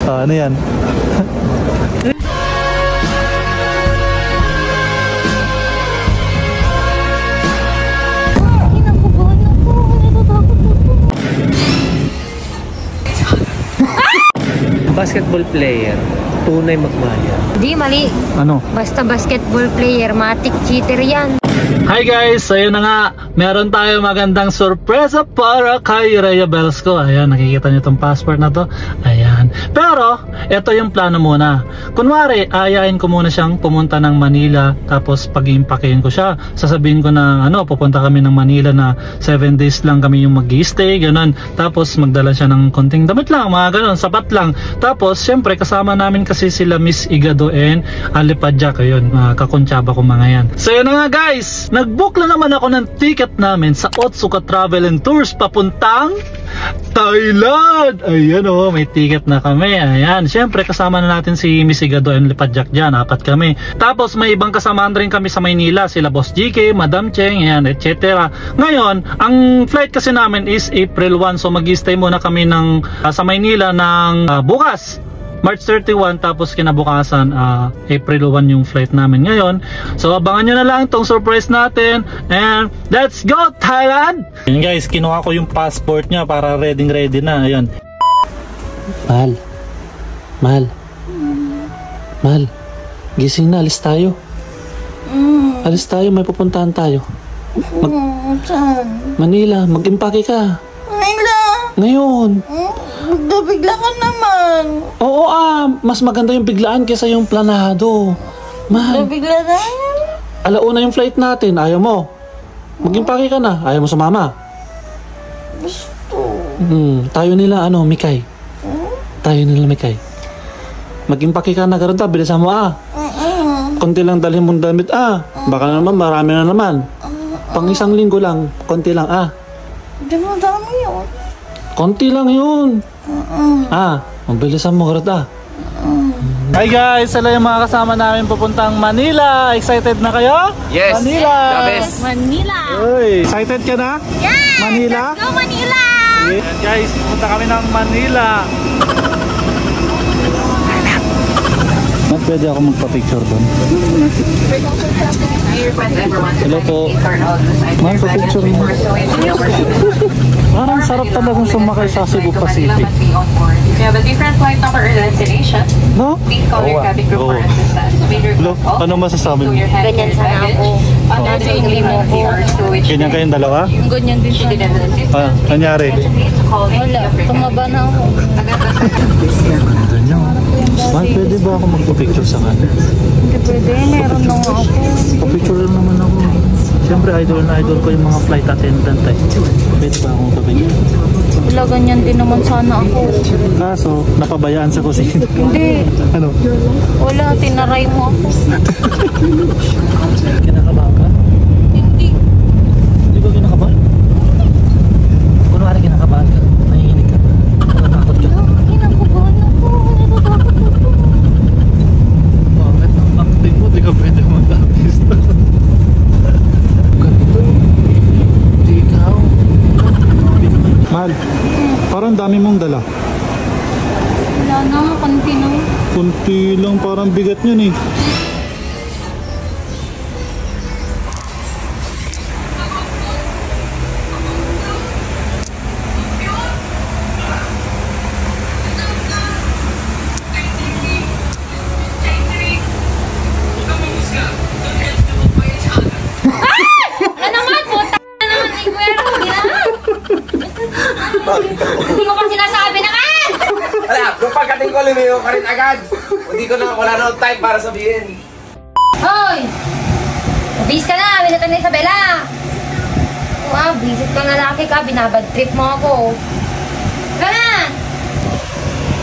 Ano yan? Basketball player, tunay magmahal yan. Di, mali. Ano? Basta basketball player, matik cheater yan. Hi guys! Ayun na nga, meron tayo magandang sorpresa para kay Rhea Belsco. Ayan, nakikita nyo itong passport na to. Ayan. Pero, ito yung plano muna. Kunwari, ayayin ko muna siyang pumunta ng Manila, tapos pag-iimpakein ko siya. Sasabihin ko na, pupunta kami ng Manila na 7 days lang kami yung mag-i-stay, ganun. Tapos, magdala siya ng konting damit lang, mga ganun, sapat lang. Tapos, syempre, kasama namin kasi sila Miss Igado and Alipadjak. Ayun, kakuntsaba ko mga yan. So, yun na nga guys! Nag-book na naman ako ng ticket namin sa Otsuka Travel and Tours papuntang Thailand. Ayan may ticket na kami. Ayan, syempre kasama na natin si Miss Igado and Lipadjak dyan. 4 kami. Tapos may ibang kasamahan rin kami sa Maynila. Sila Boss GK, Madam Cheng, ayan, etc. Ngayon, ang flight kasi namin is April 1. So mag-stay muna kami sa Maynila ng bukas, March 31, tapos kinabukasan April 1 yung flight namin ngayon. So abangan nyo na lang tong surprise natin, and let's go Thailand! Yun guys, kinuha ko yung passport niya para ready na. Ayun. Mahal, gising na, alis tayo. Alis tayo, may pupuntahan tayo. Saan? Manila, mag-impake ka. Manila? Ngayon. Bigla ka naman. Oo mas maganda yung biglaan kaysa yung planado. Mahal. Bigla na? Alauna yung flight natin, ayaw mo. Mag-impake ka na, ayaw mo sumama. Gusto. Tayo nila, Mikay. Tayo nila, Mikay. Mag-impake ka na, garanta, bilisan mo konti lang dalhin mong damit baka naman marami na naman. Pang 1 linggo lang, konti lang Di mo dami yun. Konti lang yun. Mabilisan mo, garanta. Hi guys, sila yung mga kasama namin papuntang Manila. Excited na kayo? Yes! Manila! The best! Manila! Uy, excited ka na? Yes! Manila? Let's go Manila! Ayan guys, pupunta kami ng Manila. Pwede ako magpa-picture doon. Hello po. Ma'am, pa-picture mo. Parang sarap talagang sumakay sa Cebu Pacific. We have a different flight number or destination. No? Please call your cabin crew for assistance. Hello, ano masasabi mo? Ganyan sana ako. Nasa hindi mo ko. Ganyan kayong dalawa? Ganyan din siya. Nangyari? Wala, tumaba na ako. Ganyan. Ma'am, pwede ba ako magpa-picture sa kanya? Hindi pwede, meron na nga ako. Pa-picture lang naman ako. Siyempre, idol ko yung mga flight attendant Pwede ba ako magpa-picture? Wala, ganyan din naman sana ako. Kaso, napabayaan sa kusina. Hindi. Ano? Wala, tinaray mo ako. Kinakabahan ka? Hindi. Hindi ba kinakabahan? Kunwari kinakabahan ka, nahihinig ka, natatakot ka. Kinakabahan ako. Natatakot ako. Bakit ang acting mo? Di ka pwede mag-artista. Ganito. Di ikaw. Mahal, parang dami mong dala. Wala na, kanti na. Kunti lang, parang bigat yun Hindi ko pa sinasabi naman! Wala, kung pagkating ko, lumiyo ka rin agad. Wala na time para sabihin. Hoy! Bis ka na, binatan na Isabela! Wow, visit ka na laki ka, binabad trip mo ako. Ka na!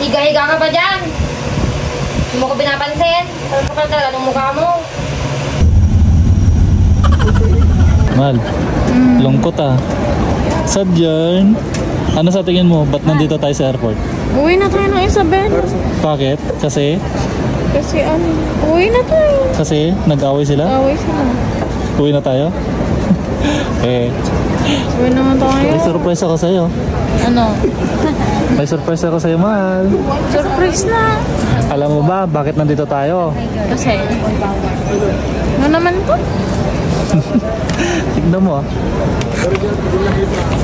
Higa-higa ka pa dyan! Hindi mo ko binapansin. Talaga ka talaga ng mukha mo. Mal, lungkot Sad yan. Ano sa tingin mo? Ba't nandito tayo sa airport? Uwi na tayo ng Isabela. Bakit? Kasi Uwi na tayo. Kasi nag-away sila? Away sila. Uwi na tayo? Uwi naman tayo. May surprise ako sa'yo. Ano? May surprise ako sa'yo, mahal. Surprise na. Alam mo ba, bakit nandito tayo? Kasi, ano naman to? Tignan mo ah.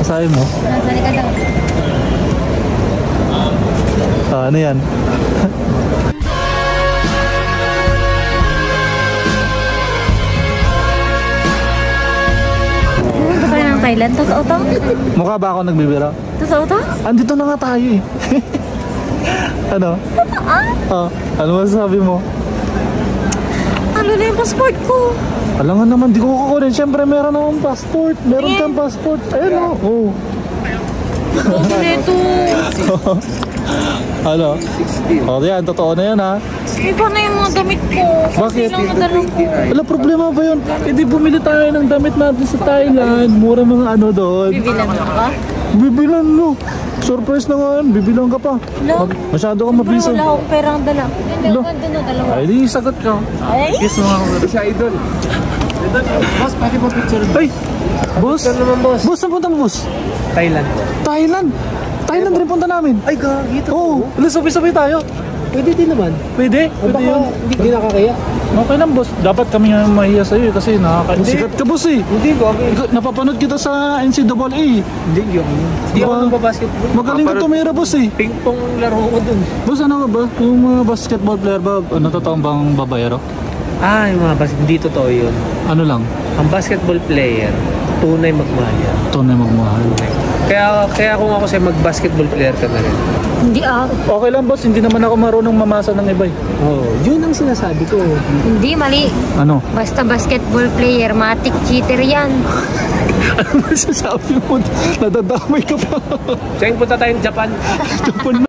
Sabi mo? Nasa likod ako. Ano yan? Pumunta tayo ng Thailand. Totoo to? Mukha ba ako nagbibiro? Totoo to? Andito na nga tayo eh. Ano? Oh, ano masasabi mo? Ano na yung passport ko? Alam nga naman, di ko kukunin. Siyempre meron akong passport. Meron kang passport. Ayun oh. Ano na ito? Ano? O yan, totoo na yan ha. Iba na yung mga damit ko. Bakit? Kasi lang nadala ko. Wala problema ba yun? Hindi bumili tayo ng damit natin sa Thailand. Mura mga ano doon. Bibilan mo ka? Bibilan no. Surprise na nga yan. Bibilan ka pa. No. Masyado ka Pero mabisa. wala akong perang dala. Lo. Ganda na dalawa. Ay, di sagot ka. Ay? Kiss mo ako. Siya idol. Boss, pwede po picture. Ay! Boss? Picture naman, boss. Boss, saan punta mo, boss? Thailand. Thailand! Thailand rin punta namin. Ay, gagi ito. Oo. Sabay-sabay tayo. Pwede din naman. Pwede? Pwede yun. Hindi nakakaya. Okay lang, boss. Dapat kami yung mahiya sa'yo eh, kasi nakakasikat ka, boss eh. Hindi, gagi. Napapanood kita sa NCAA. Hindi, yun. Hindi ako nagbabasketball. Magaling ka tumira, boss eh. Ping-pong laro ko dun. Boss, ano ka ba? Yung mga basketball player ba, natataong bang babayero? Yung mga hindi totoo yun. Ano lang? Ang basketball player, tunay magmahal yan. Tunay magmahal. Kaya kung ako sa'yo, mag-basketball player ka na rin. Hindi Okay lang, boss. Hindi naman ako marunong mamasa ng iba eh. Yun ang sinasabi ko. Hindi, mali. Ano? Basta basketball player, matik cheater yan. Ano masasabi mo? Nadadamay ka pa. Tseng, punta tayong Japan. Japan